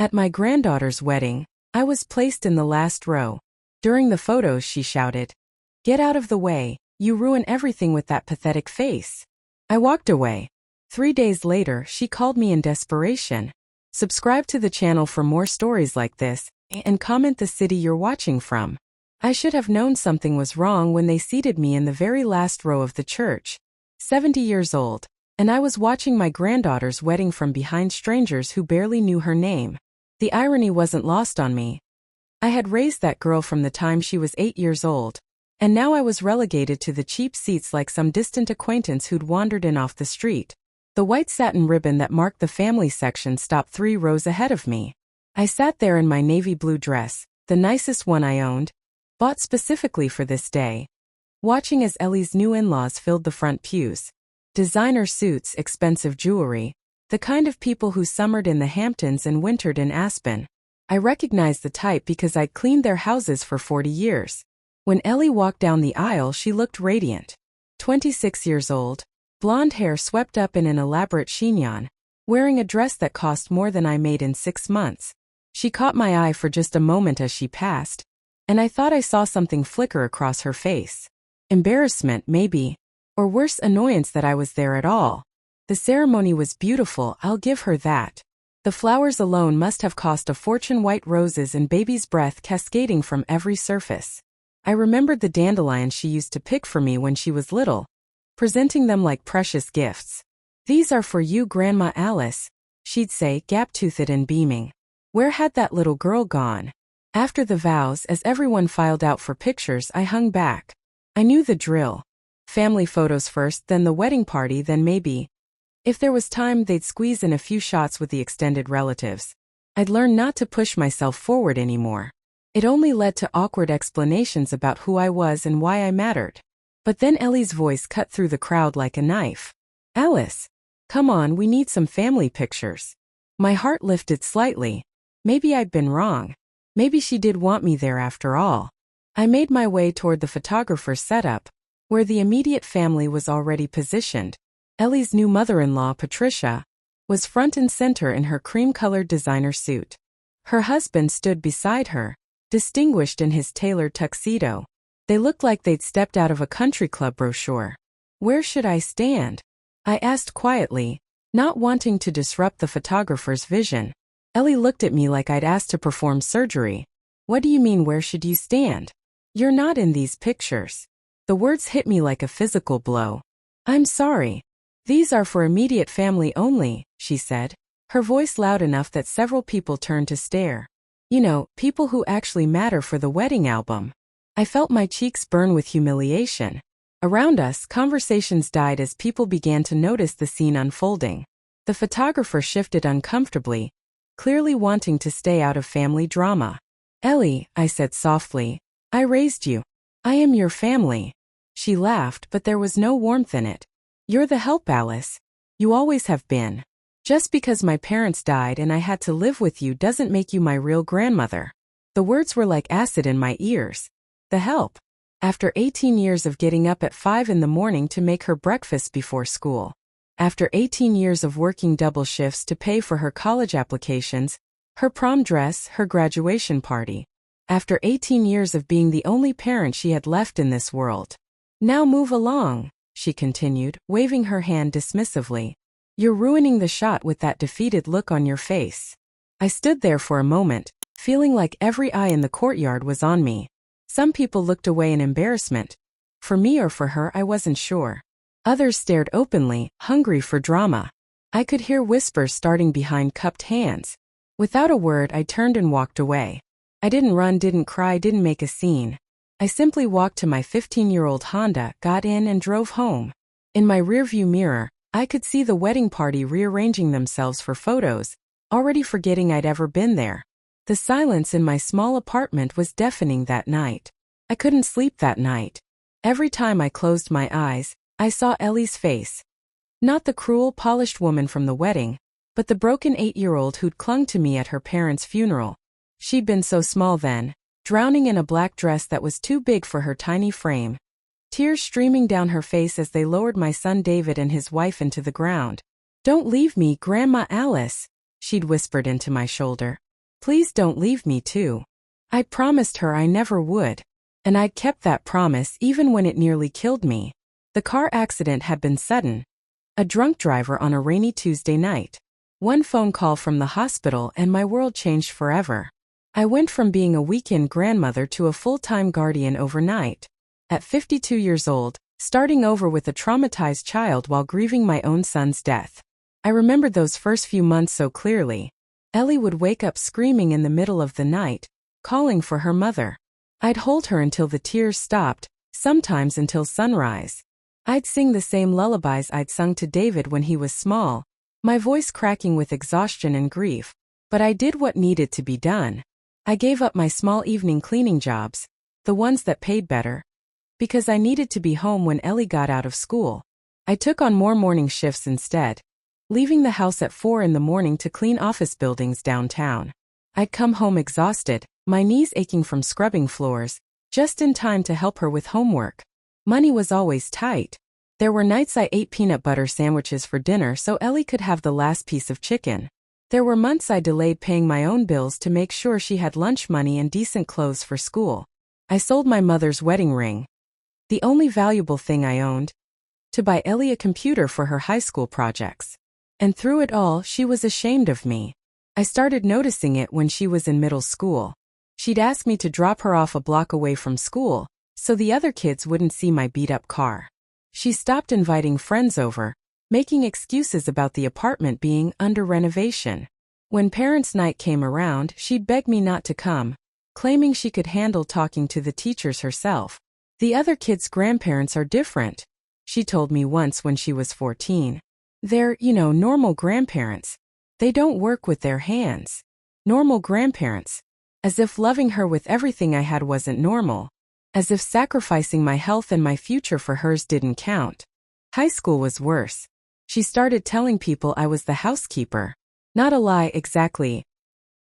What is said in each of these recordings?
At my granddaughter's wedding, I was placed in the last row. During the photos, she shouted, "Get out of the way, you ruin everything with that pathetic face." I walked away. 3 days later, she called me in desperation. Subscribe to the channel for more stories like this, and comment the city you're watching from. I should have known something was wrong when they seated me in the very last row of the church. 70 years old, and I was watching my granddaughter's wedding from behind strangers who barely knew her name. The irony wasn't lost on me. I had raised that girl from the time she was 8 years old, and now I was relegated to the cheap seats like some distant acquaintance who'd wandered in off the street. The white satin ribbon that marked the family section stopped 3 rows ahead of me. I sat there in my navy blue dress, the nicest one I owned, bought specifically for this day, watching as Ellie's new in-laws filled the front pews. Designer suits, expensive jewelry, the kind of people who summered in the Hamptons and wintered in Aspen. I recognized the type because I'd cleaned their houses for 40 years. When Ellie walked down the aisle, she looked radiant. 26 years old, blonde hair swept up in an elaborate chignon, wearing a dress that cost more than I made in 6 months. She caught my eye for just a moment as she passed, and I thought I saw something flicker across her face. Embarrassment, maybe, or worse, annoyance that I was there at all. The ceremony was beautiful, I'll give her that. The flowers alone must have cost a fortune, white roses and baby's breath cascading from every surface. I remembered the dandelions she used to pick for me when she was little, presenting them like precious gifts. "These are for you, Grandma Alice," she'd say, gap-toothed and beaming. Where had that little girl gone? After the vows, as everyone filed out for pictures, I hung back. I knew the drill. Family photos first, then the wedding party, then maybe, if there was time, they'd squeeze in a few shots with the extended relatives. I'd learned not to push myself forward anymore. It only led to awkward explanations about who I was and why I mattered. But then Ellie's voice cut through the crowd like a knife. "Alice, come on, we need some family pictures." My heart lifted slightly. Maybe I'd been wrong. Maybe she did want me there after all. I made my way toward the photographer's setup, where the immediate family was already positioned. Ellie's new mother-in-law, Patricia, was front and center in her cream-colored designer suit. Her husband stood beside her, distinguished in his tailored tuxedo. They looked like they'd stepped out of a country club brochure. "Where should I stand?" I asked quietly, not wanting to disrupt the photographer's vision. Ellie looked at me like I'd asked to perform surgery. "What do you mean, where should you stand? You're not in these pictures." The words hit me like a physical blow. "I'm sorry. These are for immediate family only," she said, her voice loud enough that several people turned to stare. You know, people who actually matter for the wedding album. I felt my cheeks burn with humiliation. Around us, conversations died as people began to notice the scene unfolding. The photographer shifted uncomfortably, clearly wanting to stay out of family drama. "Ellie," I said softly, "I raised you. I am your family." She laughed, but there was no warmth in it. "You're the help, Alice. You always have been. Just because my parents died and I had to live with you doesn't make you my real grandmother." The words were like acid in my ears. The help. After 18 years of getting up at 5 in the morning to make her breakfast before school. After 18 years of working double shifts to pay for her college applications, her prom dress, her graduation party. After 18 years of being the only parent she had left in this world. "Now move along," she continued, waving her hand dismissively. "You're ruining the shot with that defeated look on your face." I stood there for a moment, feeling like every eye in the courtyard was on me. Some people looked away in embarrassment. For me or for her, I wasn't sure. Others stared openly, hungry for drama. I could hear whispers starting behind cupped hands. Without a word, I turned and walked away. I didn't run, didn't cry, didn't make a scene. I simply walked to my 15-year-old Honda, got in and drove home. In my rearview mirror, I could see the wedding party rearranging themselves for photos, already forgetting I'd ever been there. The silence in my small apartment was deafening that night. I couldn't sleep that night. Every time I closed my eyes, I saw Ellie's face. Not the cruel, polished woman from the wedding, but the broken 8-year-old who'd clung to me at her parents' funeral. She'd been so small then, drowning in a black dress that was too big for her tiny frame. Tears streaming down her face as they lowered my son David and his wife into the ground. "Don't leave me, Grandma Alice," she'd whispered into my shoulder. Please don't leave me too. I'd promised her I never would. And I'd kept that promise even when it nearly killed me. The car accident had been sudden. A drunk driver on a rainy Tuesday night. One phone call from the hospital and my world changed forever. I went from being a weekend grandmother to a full-time guardian overnight. At 52 years old, starting over with a traumatized child while grieving my own son's death. I remembered those first few months so clearly. Ellie would wake up screaming in the middle of the night, calling for her mother. I'd hold her until the tears stopped, sometimes until sunrise. I'd sing the same lullabies I'd sung to David when he was small, my voice cracking with exhaustion and grief. But I did what needed to be done. I gave up my small evening cleaning jobs, the ones that paid better, because I needed to be home when Ellie got out of school. I took on more morning shifts instead, leaving the house at 4 in the morning to clean office buildings downtown. I'd come home exhausted, my knees aching from scrubbing floors, just in time to help her with homework. Money was always tight. There were nights I ate peanut butter sandwiches for dinner so Ellie could have the last piece of chicken. There were months I delayed paying my own bills to make sure she had lunch money and decent clothes for school. I sold my mother's wedding ring, the only valuable thing I owned, to buy Ellie a computer for her high school projects. And through it all, she was ashamed of me. I started noticing it when she was in middle school. She'd ask me to drop her off a block away from school, so the other kids wouldn't see my beat-up car. She stopped inviting friends over, making excuses about the apartment being under renovation. When parents' night came around, she'd beg me not to come, claiming she could handle talking to the teachers herself. The other kids' grandparents are different, she told me once when she was 14. They're, normal grandparents. They don't work with their hands. Normal grandparents. As if loving her with everything I had wasn't normal. As if sacrificing my health and my future for hers didn't count. High school was worse. She started telling people I was the housekeeper. Not a lie exactly.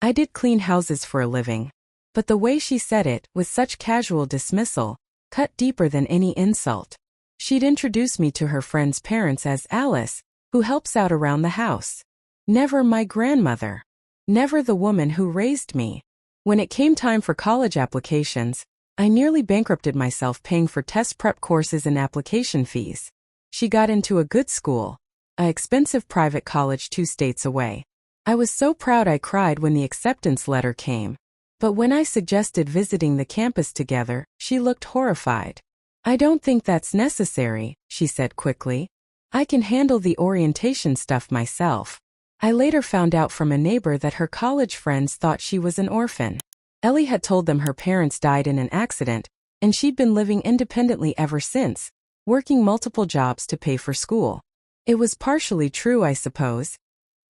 I did clean houses for a living. But the way she said it, with such casual dismissal, cut deeper than any insult. She'd introduce me to her friend's parents as Alice, who helps out around the house. Never my grandmother. Never the woman who raised me. When it came time for college applications, I nearly bankrupted myself paying for test prep courses and application fees. She got into a good school, an expensive private college 2 states away. I was so proud I cried when the acceptance letter came. But when I suggested visiting the campus together, she looked horrified. I don't think that's necessary, she said quickly. I can handle the orientation stuff myself. I later found out from a neighbor that her college friends thought she was an orphan. Ellie had told them her parents died in an accident, and she'd been living independently ever since, working multiple jobs to pay for school. It was partially true, I suppose.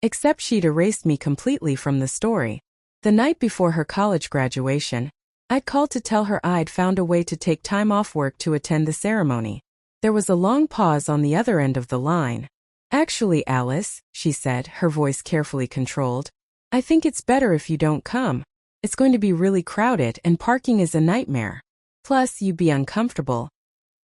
Except she'd erased me completely from the story. The night before her college graduation, I'd called to tell her I'd found a way to take time off work to attend the ceremony. There was a long pause on the other end of the line. Actually, Alice, she said, her voice carefully controlled, I think it's better if you don't come. It's going to be really crowded and parking is a nightmare. Plus, you'd be uncomfortable.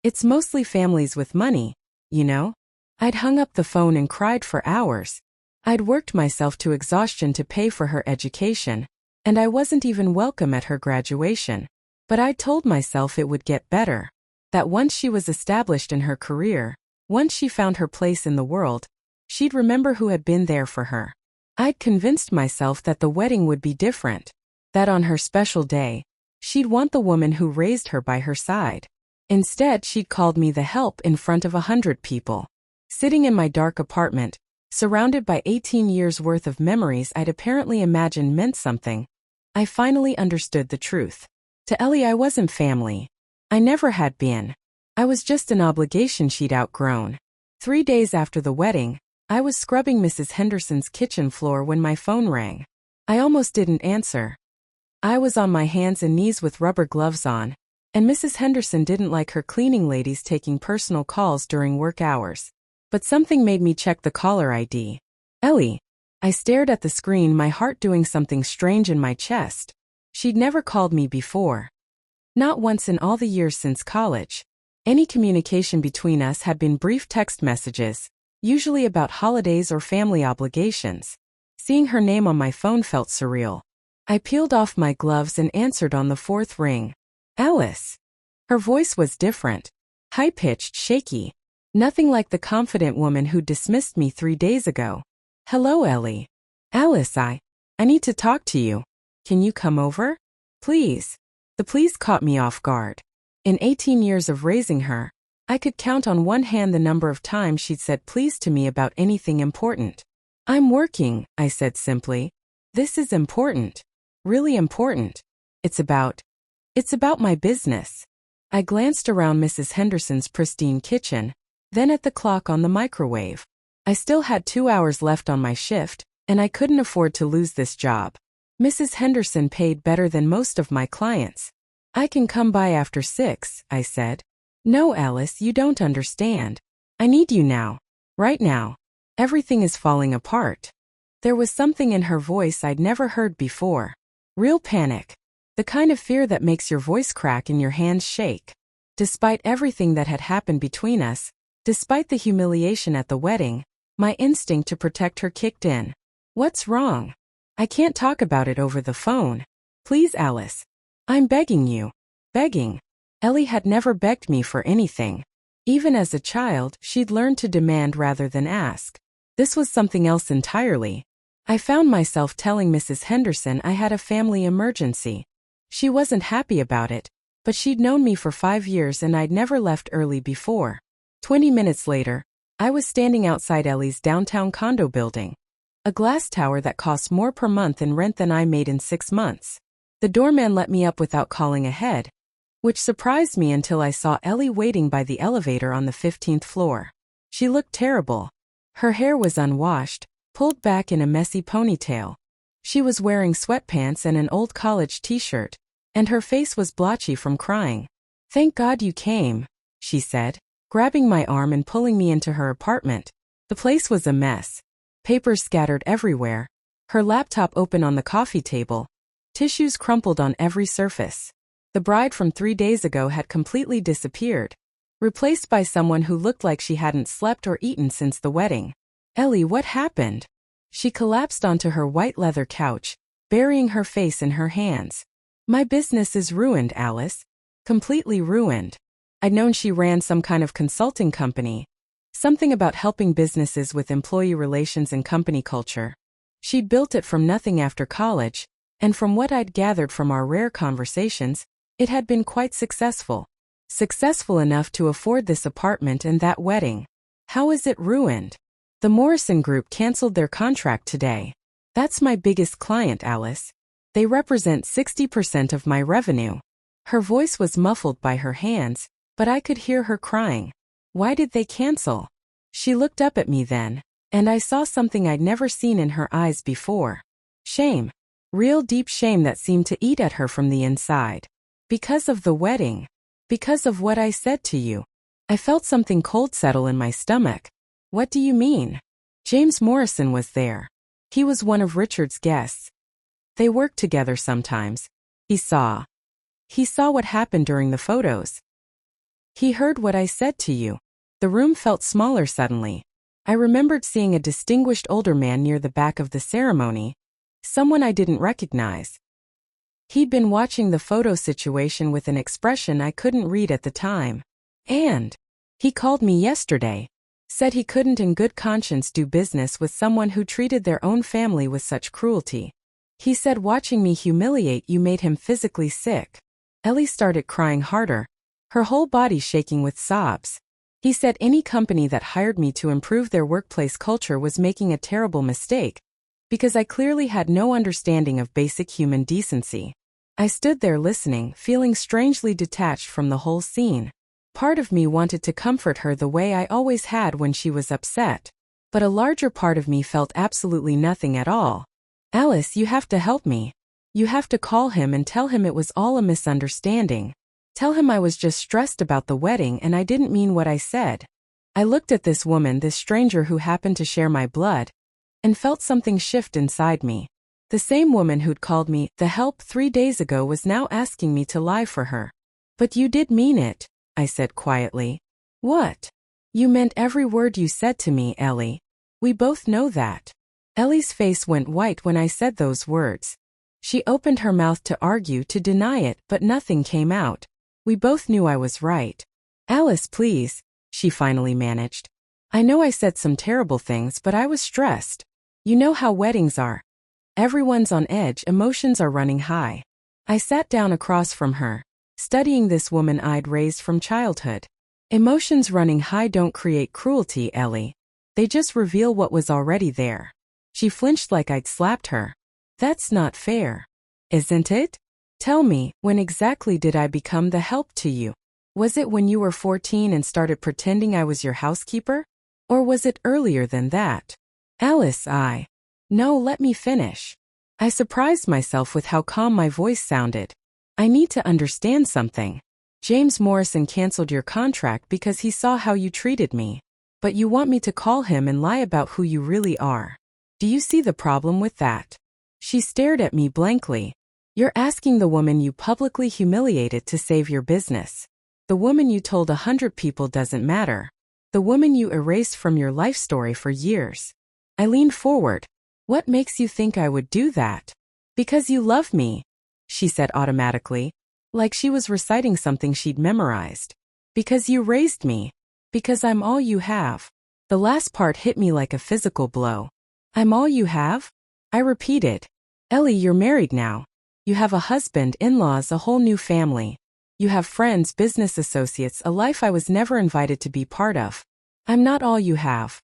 It's mostly families with money, I'd hung up the phone and cried for hours. I'd worked myself to exhaustion to pay for her education, and I wasn't even welcome at her graduation. But I told myself it would get better. That once she was established in her career, once she found her place in the world, she'd remember who had been there for her. I'd convinced myself that the wedding would be different. That on her special day, she'd want the woman who raised her by her side. Instead, she'd called me the help in front of 100 people. Sitting in my dark apartment, surrounded by 18 years' worth of memories I'd apparently imagined meant something, I finally understood the truth. To Ellie, I wasn't family. I never had been. I was just an obligation she'd outgrown. 3 days after the wedding, I was scrubbing Mrs. Henderson's kitchen floor when my phone rang. I almost didn't answer. I was on my hands and knees with rubber gloves on, and Mrs. Henderson didn't like her cleaning ladies taking personal calls during work hours. But something made me check the caller ID. Ellie. I stared at the screen, my heart doing something strange in my chest. She'd never called me before. Not once in all the years since college. Any communication between us had been brief text messages, usually about holidays or family obligations. Seeing her name on my phone felt surreal. I peeled off my gloves and answered on the fourth ring. Alice. Her voice was different. High-pitched, shaky. Nothing like the confident woman who dismissed me 3 days ago. Hello, Ellie. Alice, I need to talk to you. Can you come over? Please. The please caught me off guard. In 18 years of raising her, I could count on one hand the number of times she'd said please to me about anything important. I'm working, I said simply. This is important. Really important. It's about my business. I glanced around Mrs. Henderson's pristine kitchen, then at the clock on the microwave. I still had 2 hours left on my shift, and I couldn't afford to lose this job. Mrs. Henderson paid better than most of my clients. I can come by after 6, I said. No, Alice, you don't understand. I need you now. Right now. Everything is falling apart. There was something in her voice I'd never heard before. Real panic. The kind of fear that makes your voice crack and your hands shake. Despite everything that had happened between us, despite the humiliation at the wedding, my instinct to protect her kicked in. What's wrong? I can't talk about it over the phone. Please, Alice. I'm begging you. Begging. Ellie had never begged me for anything. Even as a child, she'd learned to demand rather than ask. This was something else entirely. I found myself telling Mrs. Henderson I had a family emergency. She wasn't happy about it, but she'd known me for 5 years and I'd never left early before. 20 minutes later, I was standing outside Ellie's downtown condo building. A glass tower that cost more per month in rent than I made in 6 months. The doorman let me up without calling ahead, which surprised me until I saw Ellie waiting by the elevator on the 15th floor. She looked terrible. Her hair was unwashed, pulled back in a messy ponytail. She was wearing sweatpants and an old college t-shirt, and her face was blotchy from crying. Thank God you came, she said, grabbing my arm and pulling me into her apartment. The place was a mess. Papers scattered everywhere, her laptop open on the coffee table, tissues crumpled on every surface. The bride from 3 days ago had completely disappeared, replaced by someone who looked like she hadn't slept or eaten since the wedding. Ellie, what happened? She collapsed onto her white leather couch, burying her face in her hands. My business is ruined, Alice. Completely ruined. I'd known she ran some kind of consulting company. Something about helping businesses with employee relations and company culture. She'd built it from nothing after college, and from what I'd gathered from our rare conversations, it had been quite successful. Successful enough to afford this apartment and that wedding. How is it ruined? The Morrison Group canceled their contract today. That's my biggest client, Alice. They represent 60% of my revenue. Her voice was muffled by her hands, but I could hear her crying. Why did they cancel? She looked up at me then, and I saw something I'd never seen in her eyes before. Shame. Real deep shame that seemed to eat at her from the inside. Because of the wedding. Because of what I said to you. I felt something cold settle in my stomach. What do you mean? James Morrison was there. He was one of Richard's guests. They worked together sometimes. He saw what happened during the photos. He heard what I said to you. The room felt smaller suddenly. I remembered seeing a distinguished older man near the back of the ceremony. Someone I didn't recognize. He'd been watching the photo situation with an expression I couldn't read at the time. And he called me yesterday. Said he couldn't in good conscience do business with someone who treated their own family with such cruelty. He said watching me humiliate you made him physically sick. Ellie started crying harder, her whole body shaking with sobs. He said any company that hired me to improve their workplace culture was making a terrible mistake, because I clearly had no understanding of basic human decency. I stood there listening, feeling strangely detached from the whole scene. Part of me wanted to comfort her the way I always had when she was upset, but a larger part of me felt absolutely nothing at all. Alice, you have to help me. You have to call him and tell him it was all a misunderstanding. Tell him I was just stressed about the wedding and I didn't mean what I said. I looked at this woman, this stranger who happened to share my blood, and felt something shift inside me. The same woman who'd called me the help 3 days ago was now asking me to lie for her. But you did mean it, I said quietly. What? You meant every word you said to me, Ellie. We both know that. Ellie's face went white when I said those words. She opened her mouth to argue, to deny it, but nothing came out. We both knew I was right. Alice, please, she finally managed. I know I said some terrible things, but I was stressed. You know how weddings are. Everyone's on edge, emotions are running high. I sat down across from her, studying this woman I'd raised from childhood. Emotions running high don't create cruelty, Ellie. They just reveal what was already there. She flinched like I'd slapped her. That's not fair. Isn't it? Tell me, when exactly did I become the help to you? Was it when you were 14 and started pretending I was your housekeeper? Or was it earlier than that? Alice, No, let me finish. I surprised myself with how calm my voice sounded. I need to understand something. James Morrison canceled your contract because he saw how you treated me. But you want me to call him and lie about who you really are. Do you see the problem with that? She stared at me blankly. You're asking the woman you publicly humiliated to save your business. The woman you told 100 people doesn't matter. The woman you erased from your life story for years. I leaned forward. What makes you think I would do that? Because you love me, she said automatically, like she was reciting something she'd memorized. Because you raised me. Because I'm all you have. The last part hit me like a physical blow. I'm all you have? I repeated. Ellie, you're married now. You have a husband, in-laws, a whole new family. You have friends, business associates, a life I was never invited to be part of. I'm not all you have.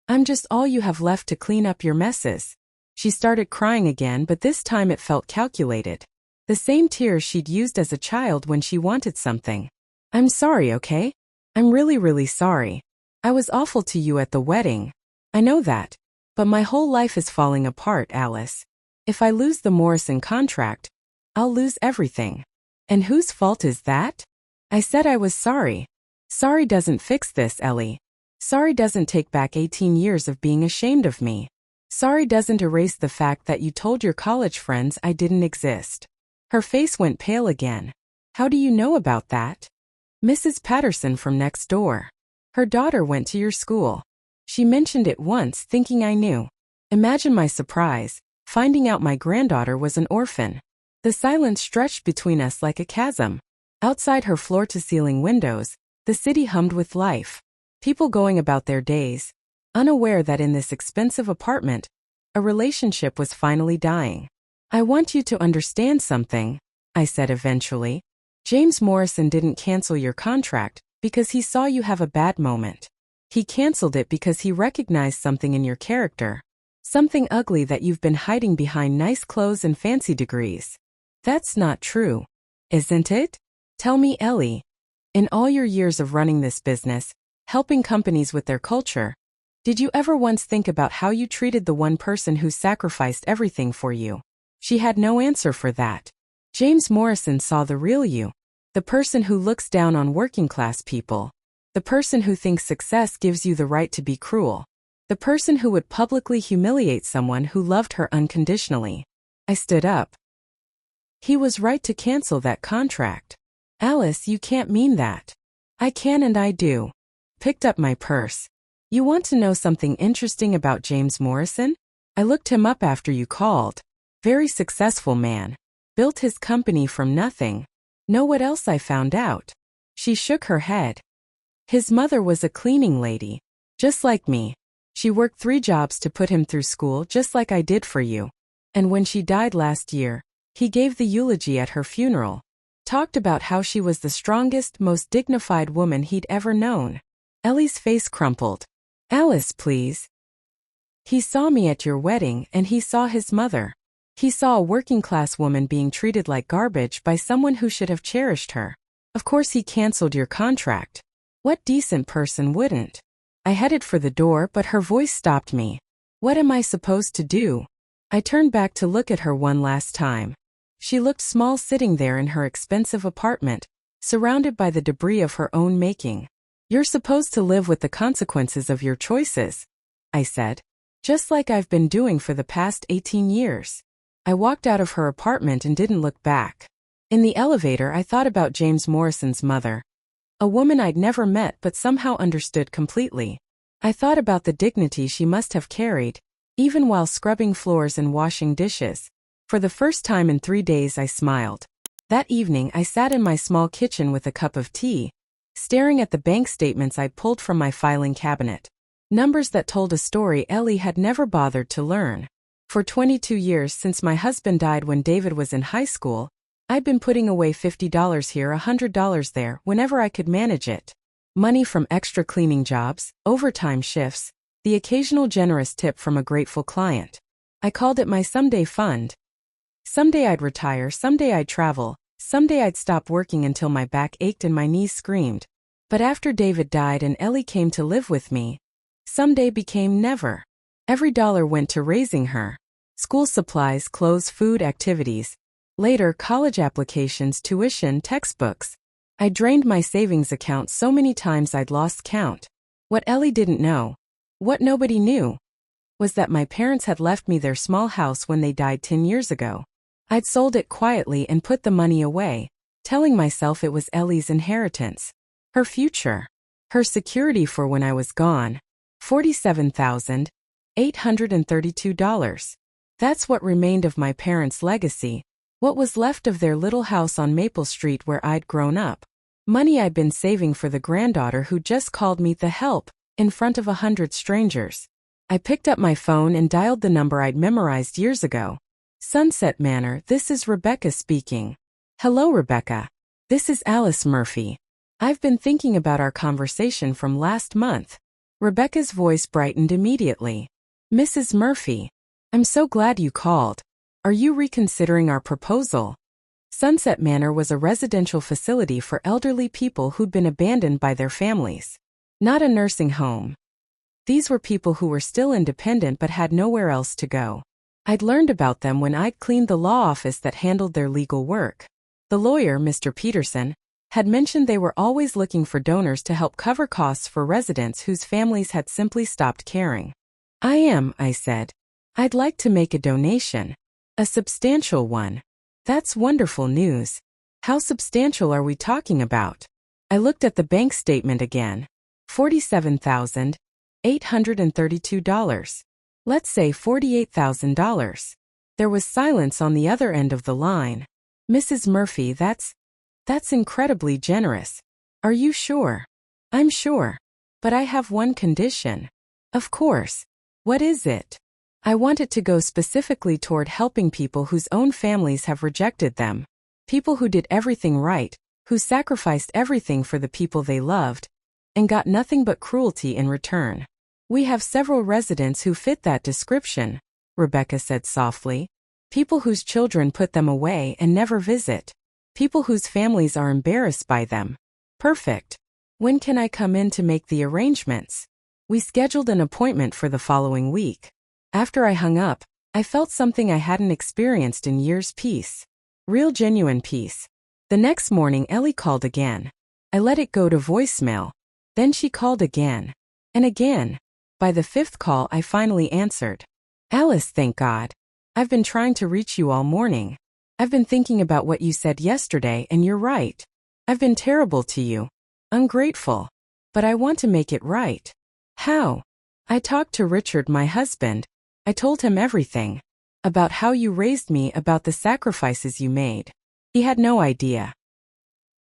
I'm just all you have left to clean up your messes. She started crying again, but this time it felt calculated. The same tears she'd used as a child when she wanted something. I'm sorry, okay? I'm really sorry. I was awful to you at the wedding. I know that. But my whole life is falling apart, Alice. If I lose the Morrison contract, I'll lose everything. And whose fault is that? I said I was sorry. Sorry doesn't fix this, Ellie. Sorry doesn't take back 18 years of being ashamed of me. Sorry doesn't erase the fact that you told your college friends I didn't exist. Her face went pale again. How do you know about that? Mrs. Patterson from next door. Her daughter went to your school. She mentioned it once, thinking I knew. Imagine my surprise, finding out my granddaughter was an orphan. The silence stretched between us like a chasm. Outside her floor-to-ceiling windows, the city hummed with life. People going about their days, unaware that in this expensive apartment, a relationship was finally dying. I want you to understand something, I said eventually. James Morrison didn't cancel your contract because he saw you have a bad moment. He canceled it because he recognized something in your character. Something ugly that you've been hiding behind nice clothes and fancy degrees. That's not true, isn't it? Tell me, Ellie. In all your years of running this business, helping companies with their culture, did you ever once think about how you treated the one person who sacrificed everything for you? She had no answer for that. James Morrison saw the real you. The person who looks down on working-class people. The person who thinks success gives you the right to be cruel. The person who would publicly humiliate someone who loved her unconditionally. I stood up. He was right to cancel that contract. Alice, you can't mean that. I can and I do. Picked up my purse. You want to know something interesting about James Morrison? I looked him up after you called. Very successful man. Built his company from nothing. Know what else I found out? She shook her head. His mother was a cleaning lady. Just like me. She worked 3 jobs to put him through school just like I did for you. And when she died last year, he gave the eulogy at her funeral. Talked about how she was the strongest, most dignified woman he'd ever known. Ellie's face crumpled. Alice, please. He saw me at your wedding and he saw his mother. He saw a working-class woman being treated like garbage by someone who should have cherished her. Of course he canceled your contract. What decent person wouldn't? I headed for the door, but her voice stopped me. What am I supposed to do? I turned back to look at her one last time. She looked small sitting there in her expensive apartment, surrounded by the debris of her own making. You're supposed to live with the consequences of your choices, I said. Just like I've been doing for the past 18 years. I walked out of her apartment and didn't look back. In the elevator, I thought about James Morrison's mother. A woman I'd never met but somehow understood completely. I thought about the dignity she must have carried, even while scrubbing floors and washing dishes. For the first time in 3 days I smiled. That evening I sat in my small kitchen with a cup of tea, staring at the bank statements I'd pulled from my filing cabinet. Numbers that told a story Ellie had never bothered to learn. For 22 years since my husband died when David was in high school, I'd been putting away $50 here, $100 there, whenever I could manage it. Money from extra cleaning jobs, overtime shifts, the occasional generous tip from a grateful client. I called it my someday fund. Someday I'd retire, someday I'd travel, someday I'd stop working until my back ached and my knees screamed. But after David died and Ellie came to live with me, someday became never. Every dollar went to raising her. School supplies, clothes, food, activities. Later, college applications, tuition, textbooks. I drained my savings account so many times I'd lost count. What Ellie didn't know, what nobody knew, was that my parents had left me their small house when they died 10 years ago. I'd sold it quietly and put the money away, telling myself it was Ellie's inheritance. Her future. Her security for when I was gone. $47,832. That's what remained of my parents' legacy, what was left of their little house on Maple Street where I'd grown up. Money I'd been saving for the granddaughter who just called me the help, in front of 100 strangers. I picked up my phone and dialed the number I'd memorized years ago. Sunset Manor, this is Rebecca speaking. Hello, Rebecca. This is Alice Murphy. I've been thinking about our conversation from last month. Rebecca's voice brightened immediately. Mrs. Murphy, I'm so glad you called. Are you reconsidering our proposal? Sunset Manor was a residential facility for elderly people who'd been abandoned by their families. Not a nursing home. These were people who were still independent but had nowhere else to go. I'd learned about them when I'd cleaned the law office that handled their legal work. The lawyer, Mr. Peterson, had mentioned they were always looking for donors to help cover costs for residents whose families had simply stopped caring. I said. I'd like to make a donation. A substantial one. That's wonderful news. How substantial are we talking about? I looked at the bank statement again. $47,832. Let's say $48,000. There was silence on the other end of the line. Mrs. Murphy, that's incredibly generous. Are you sure? I'm sure. But I have one condition. Of course. What is it? I want it to go specifically toward helping people whose own families have rejected them. People who did everything right, who sacrificed everything for the people they loved, and got nothing but cruelty in return. We have several residents who fit that description, Rebecca said softly. People whose children put them away and never visit. People whose families are embarrassed by them. Perfect. When can I come in to make the arrangements? We scheduled an appointment for the following week. After I hung up, I felt something I hadn't experienced in years: peace. Real genuine peace. The next morning Ellie called again. I let it go to voicemail. Then she called again. And again. By the fifth call I finally answered. Alice, thank God. I've been trying to reach you all morning. I've been thinking about what you said yesterday and you're right. I've been terrible to you. Ungrateful. But I want to make it right. How? I talked to Richard, my husband. I told him everything. About how you raised me, about the sacrifices you made. He had no idea.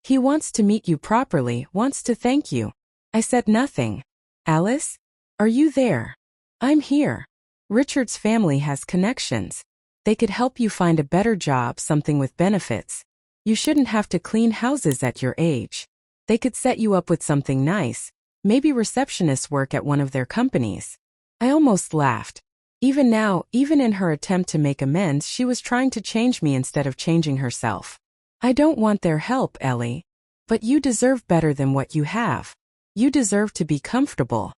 He wants to meet you properly, wants to thank you. I said nothing. Alice? Are you there? I'm here. Richard's family has connections. They could help you find a better job, something with benefits. You shouldn't have to clean houses at your age. They could set you up with something nice, maybe receptionist work at one of their companies. I almost laughed. Even now, even in her attempt to make amends, she was trying to change me instead of changing herself. I don't want their help, Ellie. But you deserve better than what you have. You deserve to be comfortable.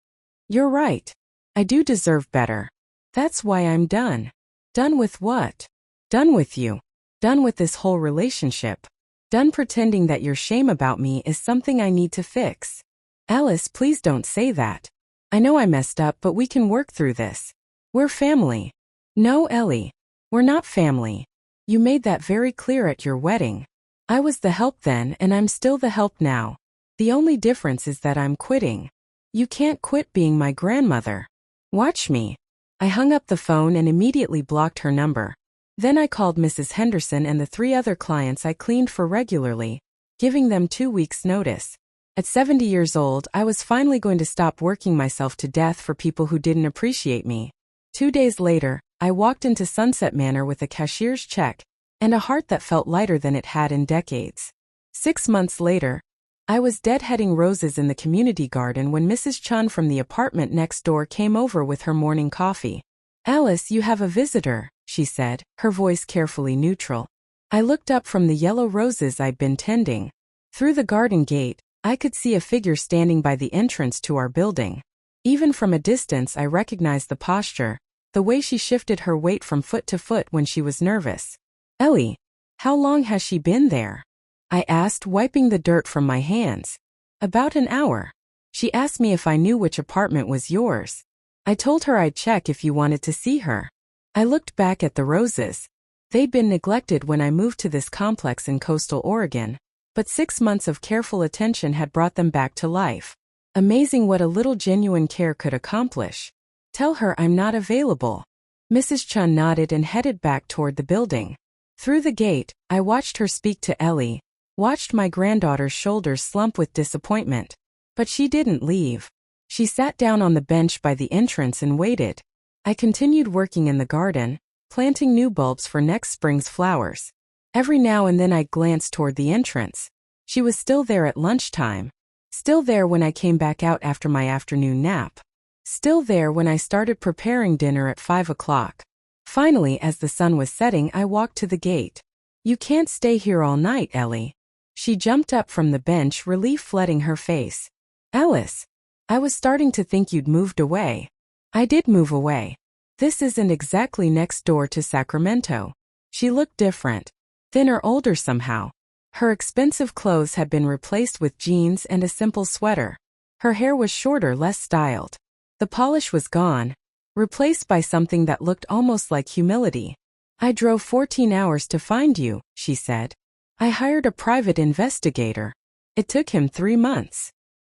You're right. I do deserve better. That's why I'm done. Done with what? Done with you. Done with this whole relationship. Done pretending that your shame about me is something I need to fix. Alice, please don't say that. I know I messed up, but we can work through this. We're family. No, Ellie. We're not family. You made that very clear at your wedding. I was the help then and I'm still the help now. The only difference is that I'm quitting. You can't quit being my grandmother. Watch me. I hung up the phone and immediately blocked her number. Then I called Mrs. Henderson and the 3 other clients I cleaned for regularly, giving them 2 weeks' notice. At 70 years old, I was finally going to stop working myself to death for people who didn't appreciate me. 2 days later, I walked into Sunset Manor with a cashier's check and a heart that felt lighter than it had in decades. 6 months later, I was deadheading roses in the community garden when Mrs. Chun from the apartment next door came over with her morning coffee. "Alice, you have a visitor," she said, her voice carefully neutral. I looked up from the yellow roses I'd been tending. Through the garden gate, I could see a figure standing by the entrance to our building. Even from a distance, I recognized the posture, the way she shifted her weight from foot to foot when she was nervous. "Ellie, how long has she been there?" I asked, wiping the dirt from my hands. "About an hour." She asked me if I knew which apartment was yours. I told her I'd check if you wanted to see her. I looked back at the roses. They'd been neglected when I moved to this complex in coastal Oregon, but 6 months of careful attention had brought them back to life. Amazing what a little genuine care could accomplish. "Tell her I'm not available." Mrs. Chun nodded and headed back toward the building. Through the gate, I watched her speak to Ellie, watched my granddaughter's shoulders slump with disappointment. But she didn't leave. She sat down on the bench by the entrance and waited. I continued working in the garden, planting new bulbs for next spring's flowers. Every now and then I'd glance toward the entrance. She was still there at lunchtime. Still there when I came back out after my afternoon nap. Still there when I started preparing dinner at 5 o'clock. Finally, as the sun was setting, I walked to the gate. "You can't stay here all night, Ellie." She jumped up from the bench, relief flooding her face. "Alice, I was starting to think you'd moved away." I did move away. This isn't exactly next door to Sacramento. She looked different. Thinner, older somehow. Her expensive clothes had been replaced with jeans and a simple sweater. Her hair was shorter, less styled. The polish was gone, replaced by something that looked almost like humility. "I drove 14 hours to find you," she said. "I hired a private investigator. It took him 3 months.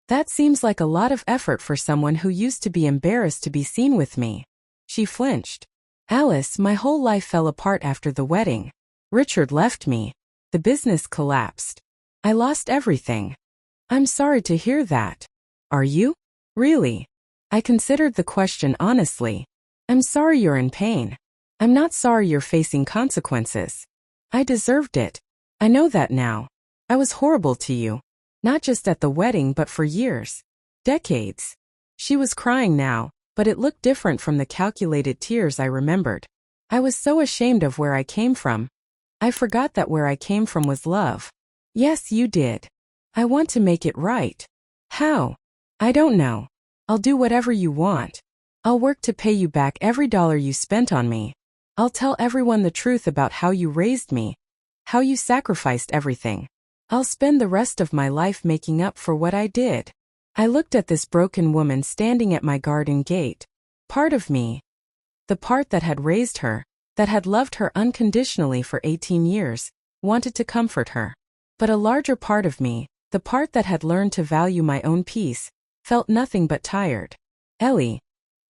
That seems like a lot of effort for someone who used to be embarrassed to be seen with me." She flinched. "Alice, my whole life fell apart after the wedding. Richard left me. The business collapsed. I lost everything." "I'm sorry to hear that." "Are you? Really?" I considered the question honestly. "I'm sorry you're in pain. I'm not sorry you're facing consequences. I deserved it. I know that now. I was horrible to you. Not just at the wedding but for years. Decades." She was crying now, but it looked different from the calculated tears I remembered. I was so ashamed of where I came from. I forgot that where I came from was love. "Yes, you did. I want to make it right." "How?" "I don't know. I'll do whatever you want. I'll work to pay you back every dollar you spent on me. I'll tell everyone the truth about how you raised me, how you sacrificed everything. I'll spend the rest of my life making up for what I did." I looked at this broken woman standing at my garden gate. Part of me, the part that had raised her, that had loved her unconditionally for 18 years, wanted to comfort her. But a larger part of me, the part that had learned to value my own peace, felt nothing but tired. "Ellie,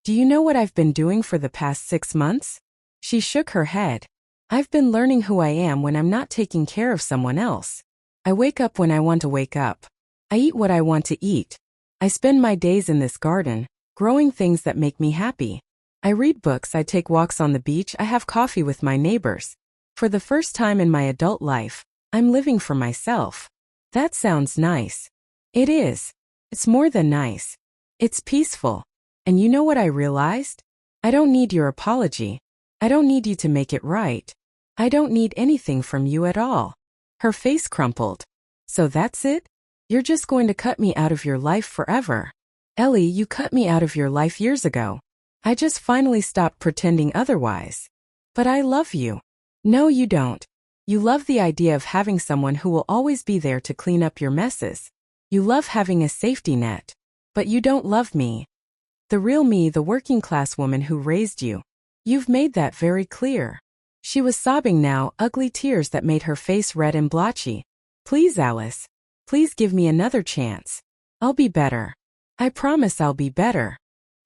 do you know what I've been doing for the past 6 months?" She shook her head. "I've been learning who I am when I'm not taking care of someone else. I wake up when I want to wake up. I eat what I want to eat. I spend my days in this garden, growing things that make me happy. I read books, I take walks on the beach, I have coffee with my neighbors. For the first time in my adult life, I'm living for myself." That sounds nice. It is. It's more than nice. It's peaceful. And you know what I realized? I don't need your apology. I don't need you to make it right. I don't need anything from you at all. Her face crumpled. "So that's it? You're just going to cut me out of your life forever?" "Ellie, you cut me out of your life years ago. I just finally stopped pretending otherwise." "But I love you." "No, you don't. You love the idea of having someone who will always be there to clean up your messes. You love having a safety net. But you don't love me. The real me, the working class woman who raised you. You've made that very clear." She was sobbing now, ugly tears that made her face red and blotchy. "Please, Alice. Please give me another chance. I'll be better. I promise I'll be better."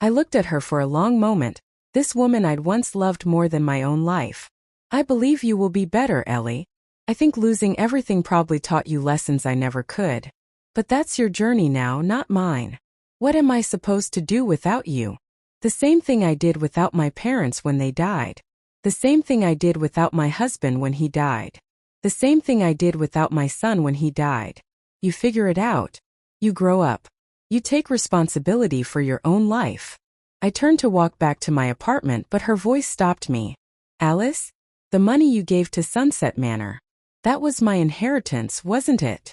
I looked at her for a long moment, this woman I'd once loved more than my own life. I believe you will be better, Ellie. I think losing everything probably taught you lessons I never could. But that's your journey now, not mine. What am I supposed to do without you? The same thing I did without my parents when they died. The same thing I did without my husband when he died. The same thing I did without my son when he died. You figure it out. You grow up. You take responsibility for your own life. I turned to walk back to my apartment, but her voice stopped me. Alice? The money you gave to Sunset Manor. That was my inheritance, wasn't it?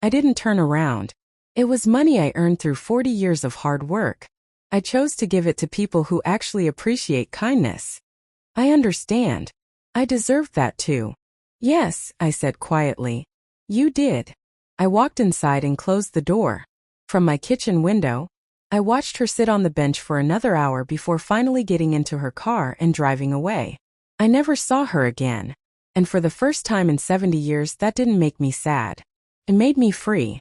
I didn't turn around. It was money I earned through 40 years of hard work. I chose to give it to people who actually appreciate kindness. I understand. I deserved that too. Yes, I said quietly. You did. I walked inside and closed the door. From my kitchen window, I watched her sit on the bench for another hour before finally getting into her car and driving away. I never saw her again. And for the first time in 70 years, that didn't make me sad. It made me free.